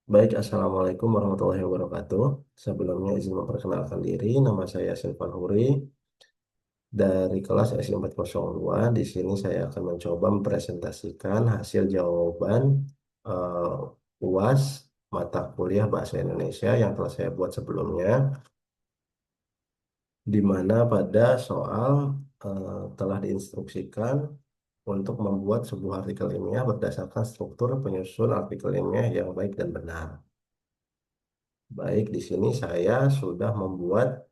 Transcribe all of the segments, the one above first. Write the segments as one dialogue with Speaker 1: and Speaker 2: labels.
Speaker 1: Baik, Assalamualaikum warahmatullahi wabarakatuh. Sebelumnya izin memperkenalkan diri, nama saya Silvan Huri dari kelas SI 402. Di sini saya akan mencoba mempresentasikan hasil jawaban UAS mata kuliah Bahasa Indonesia yang telah saya buat sebelumnya, di mana pada soal telah diinstruksikan untuk membuat sebuah artikel ilmiah berdasarkan struktur penyusun artikel ilmiah yang baik dan benar. Baik, di sini saya sudah membuat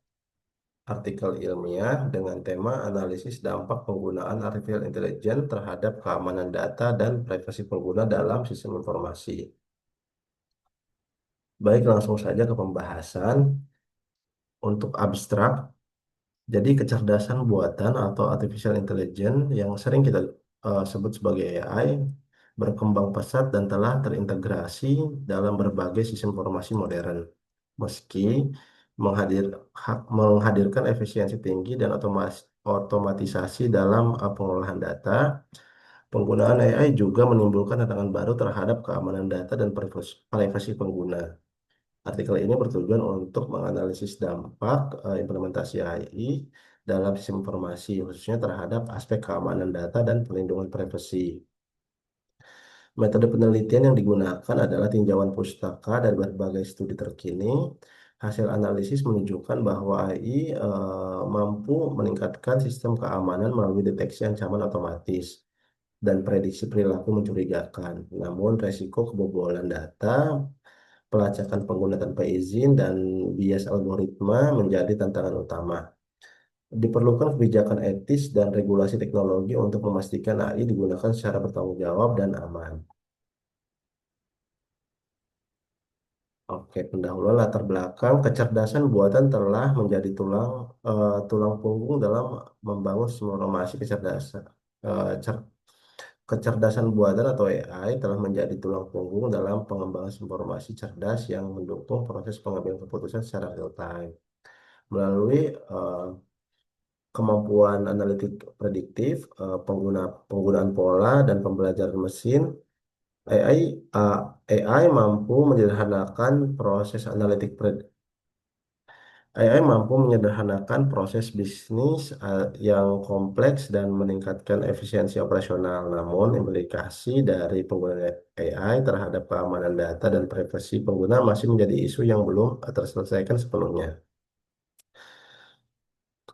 Speaker 1: artikel ilmiah dengan tema analisis dampak penggunaan artificial intelligence terhadap keamanan data dan privasi pengguna dalam sistem informasi. Baik, langsung saja ke pembahasan. Untuk abstrak, jadi kecerdasan buatan atau artificial intelligence yang sering kita sebut sebagai AI berkembang pesat dan telah terintegrasi dalam berbagai sistem informasi modern. Meski menghadirkan efisiensi tinggi dan otomatisasi dalam pengolahan data, penggunaan AI juga menimbulkan tantangan baru terhadap keamanan data dan privasi pengguna. Artikel ini bertujuan untuk menganalisis dampak implementasi AI dalam sistem informasi, khususnya terhadap aspek keamanan data dan perlindungan privasi. Metode penelitian yang digunakan adalah tinjauan pustaka dari berbagai studi terkini. Hasil analisis menunjukkan bahwa AI mampu meningkatkan sistem keamanan melalui deteksi ancaman otomatis dan prediksi perilaku mencurigakan. Namun, resiko kebobolan data, pelacakan pengguna tanpa izin, dan bias algoritma menjadi tantangan utama. Diperlukan kebijakan etis dan regulasi teknologi untuk memastikan AI digunakan secara bertanggung jawab dan aman. Oke, pendahuluan latar belakang kecerdasan buatan telah menjadi tulang punggung dalam membangun sistem informasi kecerdasan. Eh, Kecerdasan buatan atau AI telah menjadi tulang punggung dalam pengembangan informasi cerdas yang mendukung proses pengambilan keputusan secara real time. Melalui kemampuan analitik prediktif, penggunaan pola dan pembelajaran mesin, AI, AI mampu menyederhanakan proses analitik AI mampu menyederhanakan proses bisnis yang kompleks dan meningkatkan efisiensi operasional. Namun, implikasi dari penggunaan AI terhadap keamanan data dan privasi pengguna masih menjadi isu yang belum terselesaikan sepenuhnya.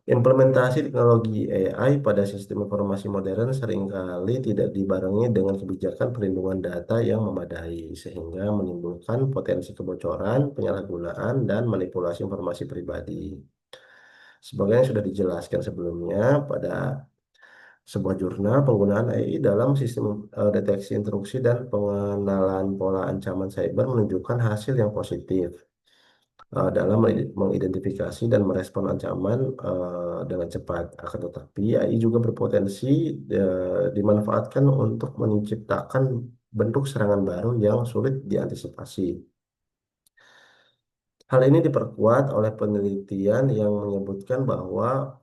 Speaker 1: Implementasi teknologi AI pada sistem informasi modern seringkali tidak dibarengi dengan kebijakan perlindungan data yang memadai, sehingga menimbulkan potensi kebocoran, penyalahgunaan, dan manipulasi informasi pribadi. Sebagaimana sudah dijelaskan sebelumnya, pada sebuah jurnal penggunaan AI dalam sistem deteksi intrusi dan pengenalan pola ancaman cyber menunjukkan hasil yang positif dalam mengidentifikasi dan merespon ancaman dengan cepat. Akan tetapi, AI juga berpotensi dimanfaatkan untuk menciptakan bentuk serangan baru yang sulit diantisipasi. Hal ini diperkuat oleh penelitian yang menyebutkan bahwa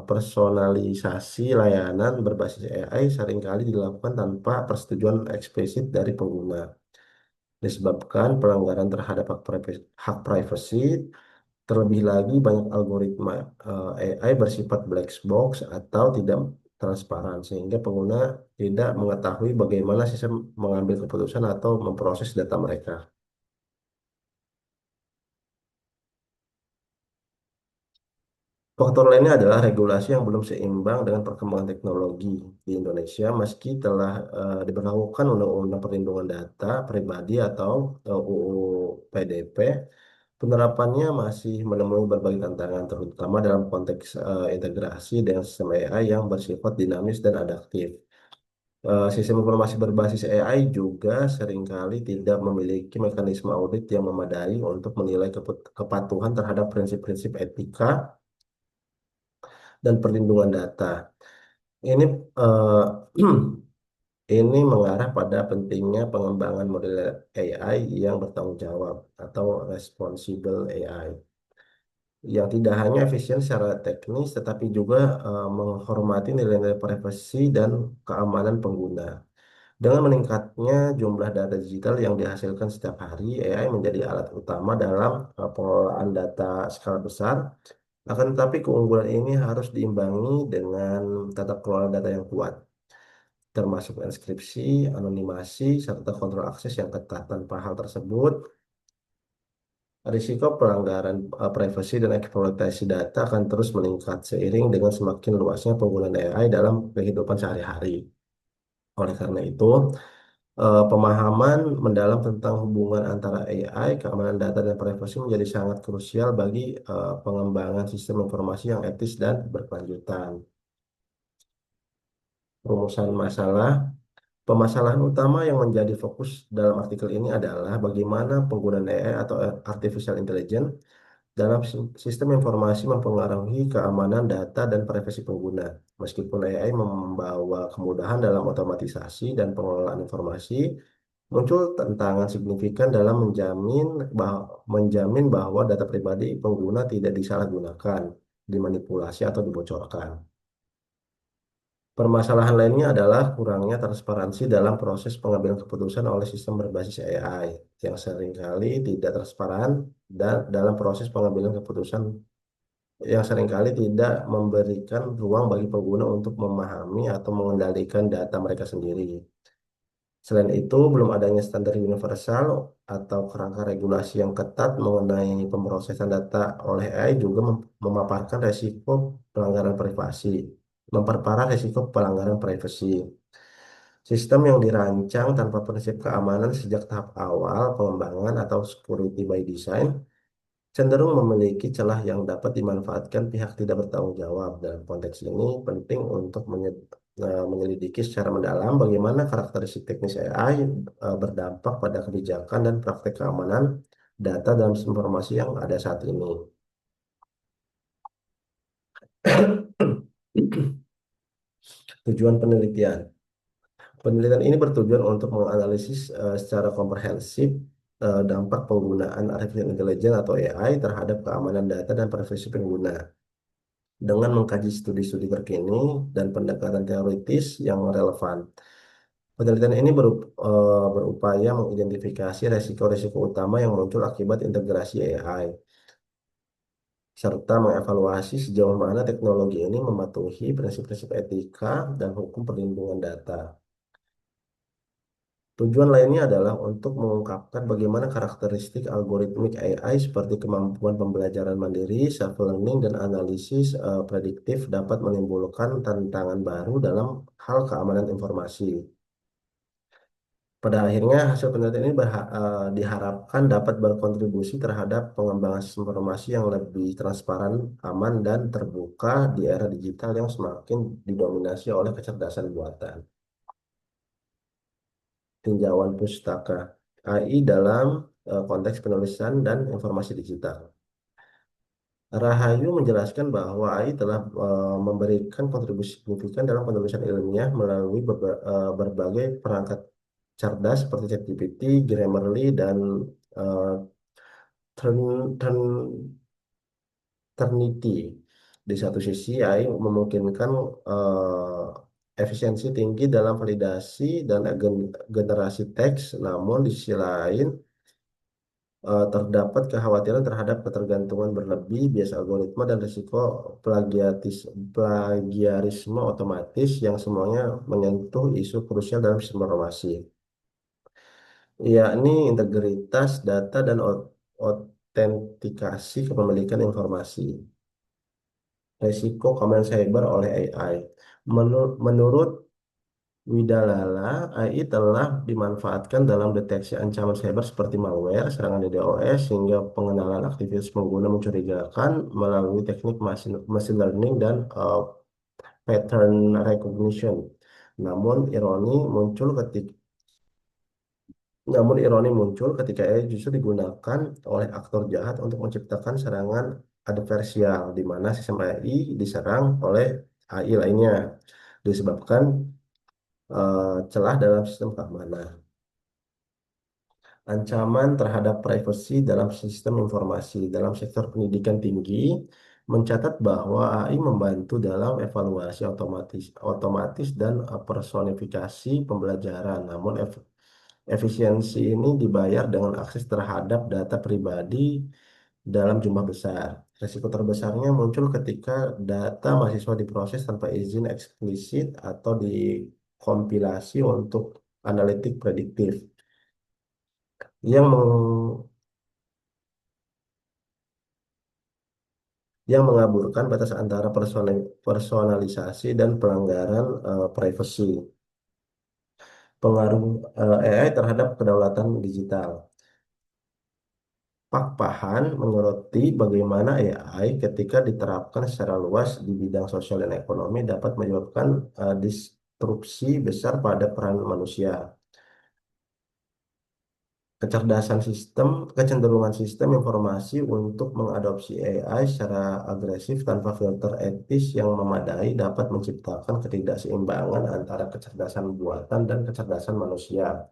Speaker 1: personalisasi layanan berbasis AI seringkali dilakukan tanpa persetujuan eksplisit dari pengguna. Disebabkan pelanggaran terhadap hak privasi, terlebih lagi banyak algoritma AI bersifat black box atau tidak transparan, sehingga pengguna tidak mengetahui bagaimana sistem mengambil keputusan atau memproses data mereka. Faktor lainnya adalah regulasi yang belum seimbang dengan perkembangan teknologi di Indonesia, meski telah diberlakukan Undang-Undang Perlindungan Data Pribadi atau UU PDP. Penerapannya masih menemui berbagai tantangan, terutama dalam konteks integrasi dengan sistem AI yang bersifat dinamis dan adaptif. Sistem informasi berbasis AI juga seringkali tidak memiliki mekanisme audit yang memadai untuk menilai kepatuhan terhadap prinsip-prinsip etika dan perlindungan data. Ini eh, ini mengarah pada pentingnya pengembangan model AI yang bertanggung jawab atau responsible AI, yang tidak hanya efisien secara teknis tetapi juga menghormati nilai-nilai privasi dan keamanan pengguna. Dengan meningkatnya jumlah data digital yang dihasilkan setiap hari, AI menjadi alat utama dalam pengelolaan data skala besar. Akan tetapi keunggulan ini harus diimbangi dengan tata kelola data yang kuat, termasuk enkripsi, anonimasi, serta kontrol akses yang ketat. Tanpa hal tersebut, risiko pelanggaran privasi dan eksploitasi data akan terus meningkat seiring dengan semakin luasnya penggunaan AI dalam kehidupan sehari-hari. Oleh karena itu, pemahaman mendalam tentang hubungan antara AI, keamanan data, dan privasi menjadi sangat krusial bagi pengembangan sistem informasi yang etis dan berkelanjutan. Rumusan masalah, permasalahan utama yang menjadi fokus dalam artikel ini adalah bagaimana penggunaan AI atau artificial intelligence dalam sistem informasi mempengaruhi keamanan data dan privasi pengguna. Meskipun AI membawa kemudahan dalam otomatisasi dan pengelolaan informasi, muncul tantangan signifikan dalam menjamin bahwa data pribadi pengguna tidak disalahgunakan, dimanipulasi, atau dibocorkan. Permasalahan lainnya adalah kurangnya transparansi dalam proses pengambilan keputusan oleh sistem berbasis AI yang seringkali tidak transparan dan dalam proses pengambilan keputusan yang seringkali tidak memberikan ruang bagi pengguna untuk memahami atau mengendalikan data mereka sendiri. Selain itu, belum adanya standar universal atau kerangka regulasi yang ketat mengenai pemrosesan data oleh AI juga memaparkan resiko pelanggaran privasi, memperparah resiko pelanggaran privasi. Sistem yang dirancang tanpa prinsip keamanan sejak tahap awal pengembangan atau security by design cenderung memiliki celah yang dapat dimanfaatkan pihak tidak bertanggung jawab. Dalam konteks ini, penting untuk menyelidiki secara mendalam bagaimana karakteristik teknis AI berdampak pada kebijakan dan praktek keamanan data dalam sistem informasi yang ada saat ini. Tujuan penelitian. Penelitian ini bertujuan untuk menganalisis secara komprehensif dampak penggunaan artificial intelligence atau AI terhadap keamanan data dan privasi pengguna dengan mengkaji studi-studi terkini dan pendekatan teoritis yang relevan. Penelitian ini berupaya mengidentifikasi resiko-resiko utama yang muncul akibat integrasi AI, serta mengevaluasi sejauh mana teknologi ini mematuhi prinsip-prinsip etika dan hukum perlindungan data. Tujuan lainnya adalah untuk mengungkapkan bagaimana karakteristik algoritmik AI seperti kemampuan pembelajaran mandiri, self-learning, dan analisis prediktif dapat menimbulkan tantangan baru dalam hal keamanan informasi. Pada akhirnya, hasil penelitian ini diharapkan dapat berkontribusi terhadap pengembangan sistem informasi yang lebih transparan, aman, dan terbuka di era digital yang semakin didominasi oleh kecerdasan buatan. Tinjauan pustaka AI dalam konteks penulisan dan informasi digital. Rahayu menjelaskan bahwa AI telah memberikan kontribusi signifikan dalam penulisan ilmiah melalui berbagai perangkat cerdas seperti ChatGPT, Grammarly, dan eh, Turnitin. Di satu sisi, AI memungkinkan efisiensi tinggi dalam validasi dan generasi teks, namun di sisi lain terdapat kekhawatiran terhadap ketergantungan berlebih, bias algoritma, dan risiko plagiarisme otomatis yang semuanya menyentuh isu krusial dalam sistem informasi, yakni integritas data dan otentikasi kepemilikan informasi. Risiko keamanan cyber oleh AI. Menurut Widalala, AI telah dimanfaatkan dalam deteksi ancaman cyber seperti malware, serangan DDoS, hingga pengenalan aktivitas pengguna mencurigakan melalui teknik machine learning dan pattern recognition. Namun ironi muncul ketika Namun ironi muncul ketika AI justru digunakan oleh aktor jahat untuk menciptakan serangan adversial, di mana sistem AI diserang oleh AI lainnya disebabkan celah dalam sistem keamanan. Ancaman terhadap privasi dalam sistem informasi dalam sektor pendidikan tinggi, mencatat bahwa AI membantu dalam evaluasi otomatis, otomatis dan personifikasi pembelajaran. Namun efisiensi ini dibayar dengan akses terhadap data pribadi dalam jumlah besar. Risiko terbesarnya muncul ketika data mahasiswa diproses tanpa izin eksplisit atau dikompilasi untuk analitik prediktif yang yang mengaburkan batas antara personalisasi dan pelanggaran privasi. Pengaruh AI terhadap kedaulatan digital. Pak Pahan menyoroti bagaimana AI ketika diterapkan secara luas di bidang sosial dan ekonomi dapat menyebabkan disrupsi besar pada peran manusia. Kecenderungan sistem informasi untuk mengadopsi AI secara agresif tanpa filter etis yang memadai dapat menciptakan ketidakseimbangan antara kecerdasan buatan dan kecerdasan manusia,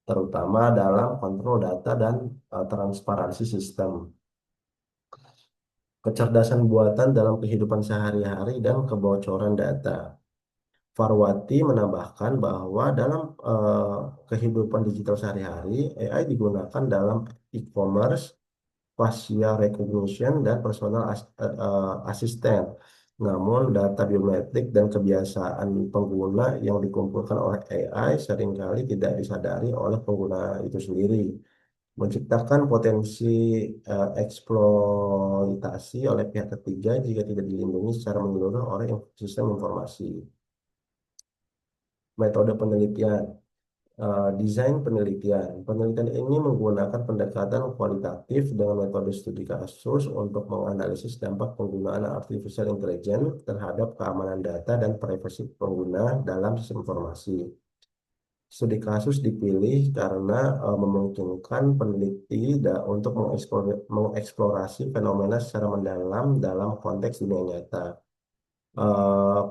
Speaker 1: terutama dalam kontrol data dan transparansi sistem. Kecerdasan buatan dalam kehidupan sehari-hari dan kebocoran data. Farwati menambahkan bahwa dalam kehidupan digital sehari-hari, AI digunakan dalam e-commerce, facial recognition, dan personal assistant. Namun, data biometrik dan kebiasaan pengguna yang dikumpulkan oleh AI seringkali tidak disadari oleh pengguna itu sendiri, menciptakan potensi eksploitasi oleh pihak ketiga jika tidak dilindungi secara menyeluruh oleh sistem informasi. Metode penelitian, desain penelitian. Penelitian ini menggunakan pendekatan kualitatif dengan metode studi kasus untuk menganalisis dampak penggunaan artificial intelligence terhadap keamanan data dan privasi pengguna dalam sistem informasi. Studi kasus dipilih karena memungkinkan peneliti untuk mengeksplorasi fenomena secara mendalam dalam konteks dunia nyata.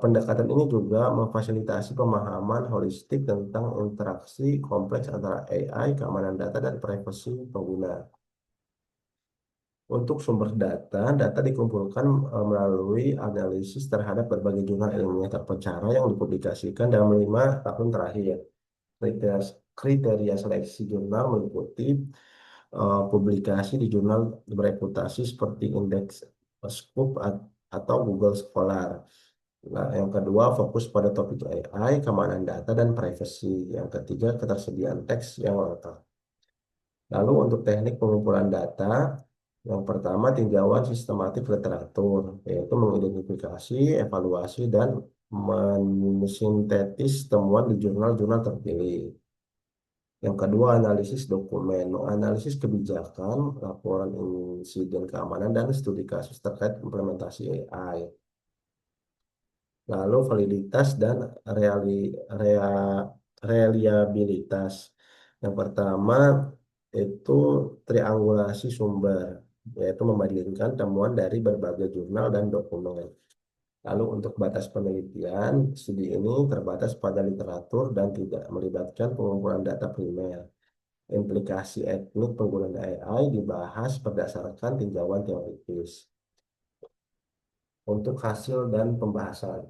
Speaker 1: Pendekatan ini juga memfasilitasi pemahaman holistik tentang interaksi kompleks antara AI, keamanan data, dan privasi pengguna. Untuk sumber data, data dikumpulkan melalui analisis terhadap berbagai jurnal ilmiah terpercaya yang dipublikasikan dalam 5 tahun terakhir. Kriteria, kriteria seleksi jurnal meliputi publikasi di jurnal bereputasi seperti Index Scoop atau Google Scholar. Nah, yang kedua fokus pada topik AI, keamanan data, dan privasi. Yang ketiga, ketersediaan teks yang lengkap. Lalu untuk teknik pengumpulan data, yang pertama tinjauan sistematik literatur, yaitu mengidentifikasi, evaluasi, dan mensintetis temuan di jurnal-jurnal terpilih. Yang kedua, analisis dokumen, menganalisis kebijakan, laporan insiden keamanan, dan studi kasus terkait implementasi AI. Lalu validitas dan rea- reliabilitas. Yang pertama itu triangulasi sumber, yaitu membandingkan temuan dari berbagai jurnal dan dokumen. Lalu untuk batas penelitian, studi ini terbatas pada literatur dan tidak melibatkan pengumpulan data primer. Implikasi etnik penggunaan AI dibahas berdasarkan tinjauan teoritis. Untuk hasil dan pembahasan.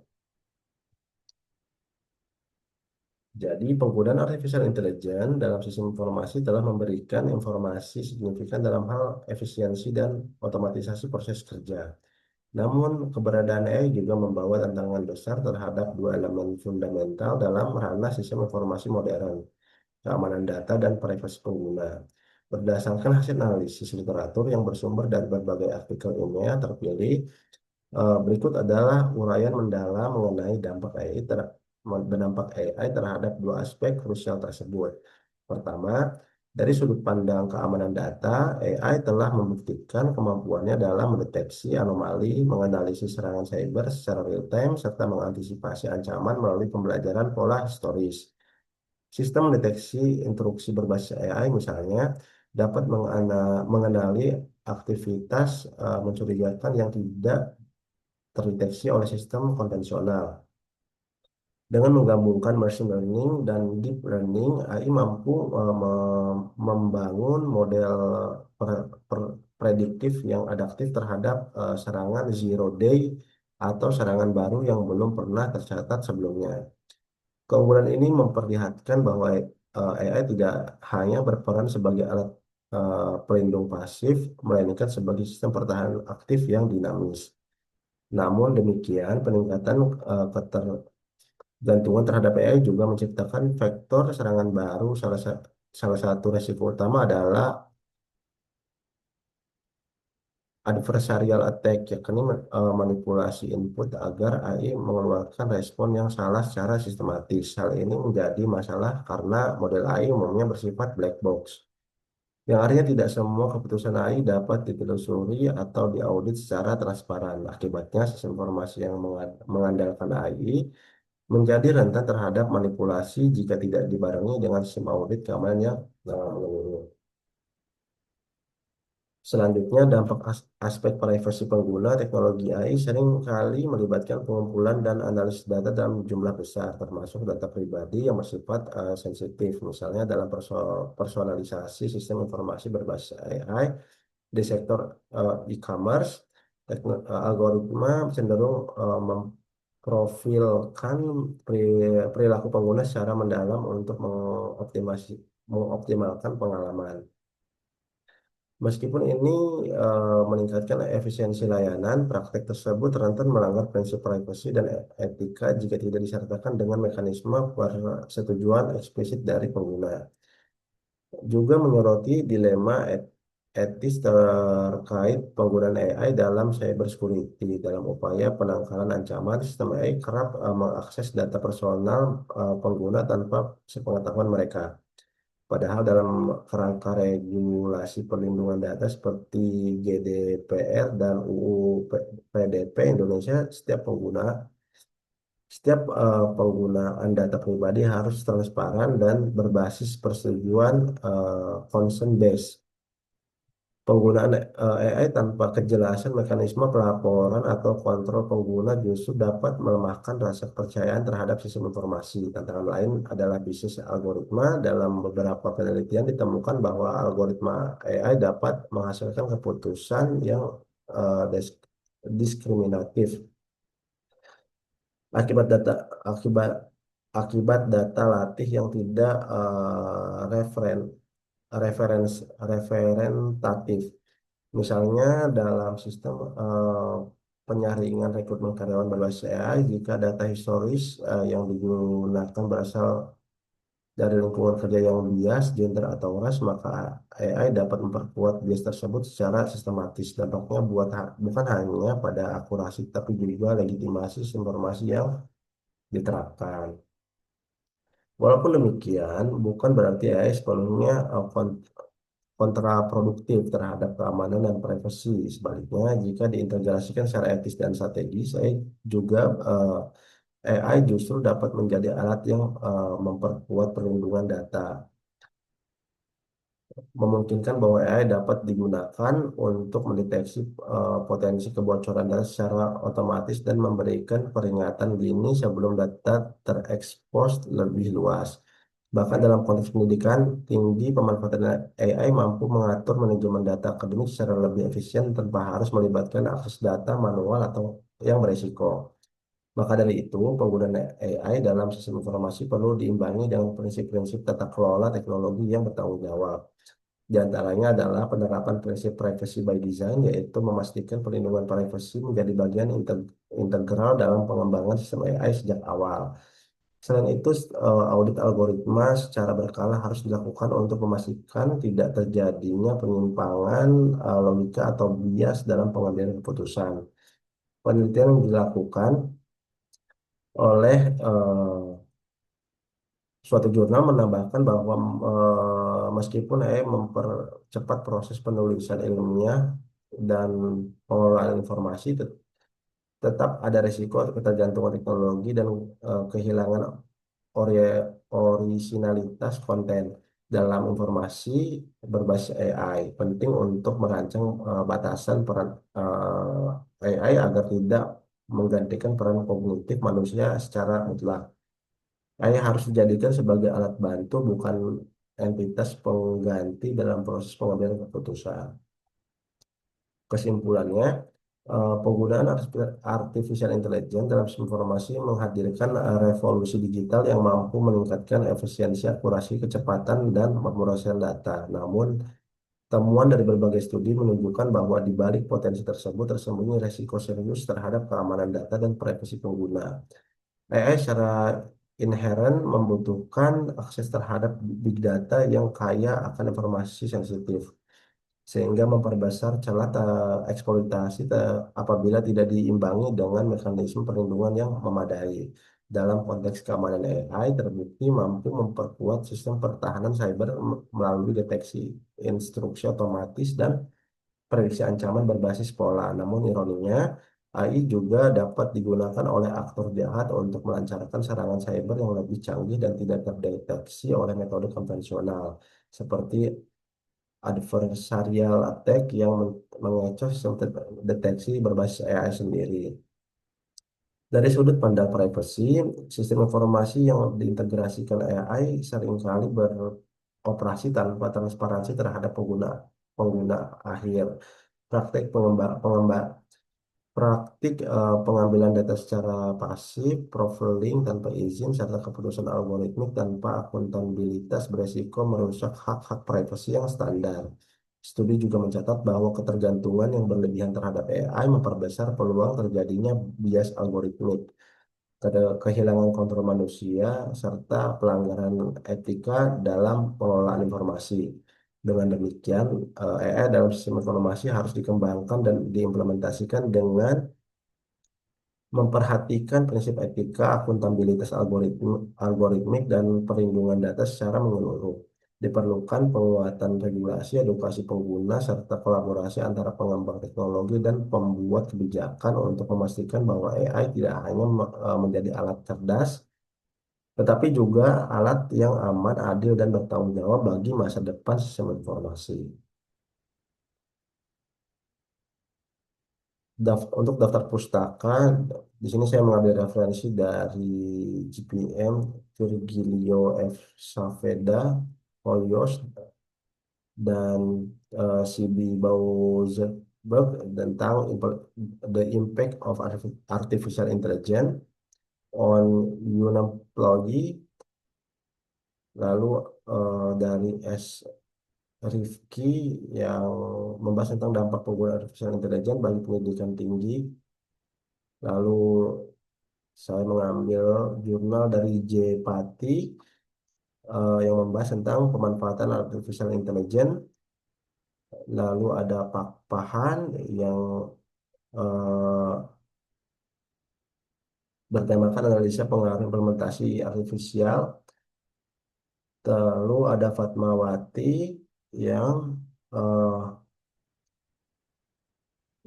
Speaker 1: Jadi, penggunaan artificial intelligence dalam sistem informasi telah memberikan informasi signifikan dalam hal efisiensi dan otomatisasi proses kerja. Namun, keberadaan AI juga membawa tantangan besar terhadap dua elemen fundamental dalam ranah sistem informasi modern, keamanan data dan privasi pengguna. Berdasarkan hasil analisis literatur yang bersumber dari berbagai artikel ilmiah terpilih, berikut adalah uraian mendalam mengenai dampak AI terhadap dua aspek krusial tersebut. Pertama, dari sudut pandang keamanan data, AI telah membuktikan kemampuannya dalam mendeteksi anomali, menganalisis serangan cyber secara real-time, serta mengantisipasi ancaman melalui pembelajaran pola historis. Sistem deteksi intruksi berbasis AI misalnya dapat mengenali aktivitas mencurigakan yang tidak terdeteksi oleh sistem konvensional. Dengan menggabungkan machine learning dan deep learning, AI mampu membangun model prediktif yang adaptif terhadap serangan zero day atau serangan baru yang belum pernah tercatat sebelumnya. Keunggulan ini memperlihatkan bahwa AI tidak hanya berperan sebagai alat pelindung pasif, melainkan sebagai sistem pertahanan aktif yang dinamis. Namun demikian, peningkatan ketergantungan terhadap AI juga menciptakan vektor serangan baru. Salah satu resiko utama adalah adversarial attack, yakni manipulasi input agar AI mengeluarkan respon yang salah secara sistematis. Hal ini menjadi masalah karena model AI umumnya bersifat black box, yang artinya tidak semua keputusan AI dapat ditelusuri atau diaudit secara transparan. Akibatnya, sistem informasi yang mengandalkan AI menjadi rentan terhadap manipulasi jika tidak dibarengi dengan sistem audit keamanan yang menyeluruh. Selanjutnya, dampak aspek privasi pengguna teknologi AI sering kali melibatkan pengumpulan dan analisis data dalam jumlah besar, termasuk data pribadi yang bersifat sensitif. Misalnya dalam personalisasi sistem informasi berbasis AI di sektor e-commerce, algoritma cenderung memprofilkan perilaku pengguna secara mendalam untuk mengoptimalkan pengalaman. Meskipun ini meningkatkan efisiensi layanan, praktek tersebut rentan melanggar prinsip privasi dan etika jika tidak disertakan dengan mekanisme persetujuan eksplisit dari pengguna. Juga menyoroti dilema etis terkait penggunaan AI dalam cybersecurity. Dalam upaya penangkalan ancaman, sistem AI kerap mengakses data personal pengguna tanpa sepengetahuan mereka. Padahal dalam kerangka regulasi perlindungan data seperti GDPR dan UU PDP Indonesia, setiap penggunaan data pribadi harus transparan dan berbasis persetujuan consent based. Penggunaan AI tanpa kejelasan mekanisme pelaporan atau kontrol pengguna justru dapat melemahkan rasa kepercayaan terhadap sistem informasi. Tantangan lain adalah bisnis algoritma. Dalam beberapa penelitian ditemukan bahwa algoritma AI dapat menghasilkan keputusan yang diskriminatif akibat data akibat akibat data latih yang tidak referens referentatif. Misalnya dalam sistem penyaringan rekrutmen karyawan berbasis AI, jika data historis yang digunakan berasal dari lingkungan kerja yang bias, gender atau ras, maka AI dapat memperkuat bias tersebut secara sistematis. Dampaknya bukan hanya pada akurasi, tapi juga legitimasi informasi yang diterapkan. Walaupun demikian, bukan berarti AI sepenuhnya kontraproduktif terhadap keamanan dan privasi. Sebaliknya, jika diintegrasikan secara etis dan strategis, AI justru dapat menjadi alat yang memperkuat perlindungan data, memungkinkan bahwa AI dapat digunakan untuk mendeteksi potensi kebocoran data secara otomatis dan memberikan peringatan dini sebelum data terekspos lebih luas. Bahkan dalam konteks pendidikan tinggi, pemanfaatan AI mampu mengatur manajemen data akademik secara lebih efisien tanpa harus melibatkan akses data manual atau yang beresiko. Maka dari itu, penggunaan AI dalam sistem informasi perlu diimbangi dengan prinsip-prinsip tata kelola teknologi yang bertanggung jawab. Di antaranya adalah penerapan prinsip privacy by design, yaitu memastikan perlindungan privasi menjadi bagian integral dalam pengembangan sistem AI sejak awal. Selain itu, audit algoritma secara berkala harus dilakukan untuk memastikan tidak terjadinya penyimpangan logika atau bias dalam pengambilan keputusan. Penelitian yang dilakukan oleh suatu jurnal menambahkan bahwa meskipun AI mempercepat proses penulisan ilmiah dan pengelolaan informasi, tetap ada risiko ketergantungan teknologi dan kehilangan orisinalitas konten dalam informasi berbasis AI. Penting untuk merancang batasan peran AI agar tidak menggantikan peran kognitif manusia secara mutlak. AI harus dijadikan sebagai alat bantu, bukan entitas pengganti dalam proses pengambilan keputusan. Kesimpulannya, penggunaan artificial intelligence dalam informasi menghadirkan revolusi digital yang mampu meningkatkan efisiensi, akurasi, kecepatan, dan pemrosesan data. Namun, temuan dari berbagai studi menunjukkan bahwa di balik potensi tersebut tersembunyi resiko serius terhadap keamanan data dan privasi pengguna. AI secara inheren membutuhkan akses terhadap big data yang kaya akan informasi sensitif, sehingga memperbesar celah eksploitasi apabila tidak diimbangi dengan mekanisme perlindungan yang memadai. Dalam konteks keamanan AI, terbukti mampu memperkuat sistem pertahanan cyber melalui deteksi, instruksi otomatis, dan prediksi ancaman berbasis pola. Namun ironinya, AI juga dapat digunakan oleh aktor jahat untuk melancarkan serangan cyber yang lebih canggih dan tidak terdeteksi oleh metode konvensional, seperti adversarial attack yang mengecoh sistem deteksi berbasis AI sendiri. Dari sudut pandang privacy, sistem informasi yang diintegrasikan AI seringkali beroperasi tanpa transparansi terhadap pengguna pengguna akhir. Praktik pengambilan data secara pasif, profiling tanpa izin, serta keputusan algoritmik tanpa akuntabilitas beresiko merusak hak-hak privasi yang standar. Studi juga mencatat bahwa ketergantungan yang berlebihan terhadap AI memperbesar peluang terjadinya bias algoritmik, kehilangan kontrol manusia, serta pelanggaran etika dalam pengelolaan informasi. Dengan demikian, AI dalam sistem informasi harus dikembangkan dan diimplementasikan dengan memperhatikan prinsip etika, akuntabilitas algoritmik, dan perlindungan data secara menyeluruh. Diperlukan penguatan regulasi, edukasi pengguna, serta kolaborasi antara pengembang teknologi dan pembuat kebijakan untuk memastikan bahwa AI tidak hanya menjadi alat cerdas, tetapi juga alat yang aman, adil, dan bertanggung jawab bagi masa depan sistem informasi. Untuk daftar pustaka, di sini saya mengambil referensi dari GPM, Virgilio F. Saavedra, Hoyos, dan C.B. Bauerberg tentang the impact of artificial intelligence on human employee. Lalu dari S. Rifki yang membahas tentang dampak penggunaan artificial intelligence bagi pendidikan tinggi. Lalu saya mengambil jurnal dari J. Pati yang membahas tentang pemanfaatan artificial intelligence. Lalu ada Pak Pahan yang eh, bertemakan analisa pengaruh implementasi artifisial. Lalu ada Fatmawati yang eh,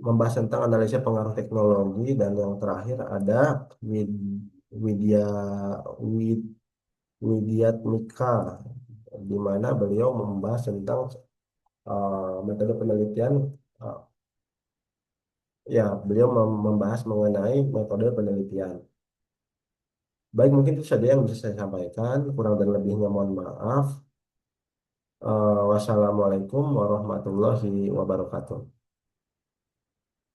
Speaker 1: membahas tentang analisa pengaruh teknologi, dan yang terakhir ada Widya Wid- Widyatmika, di mana beliau membahas tentang metode penelitian. eh, ya beliau membahas mengenai metode penelitian. Baik, mungkin itu saja yang bisa saya sampaikan, kurang dan lebihnya mohon maaf. Wassalamualaikum warahmatullahi wabarakatuh.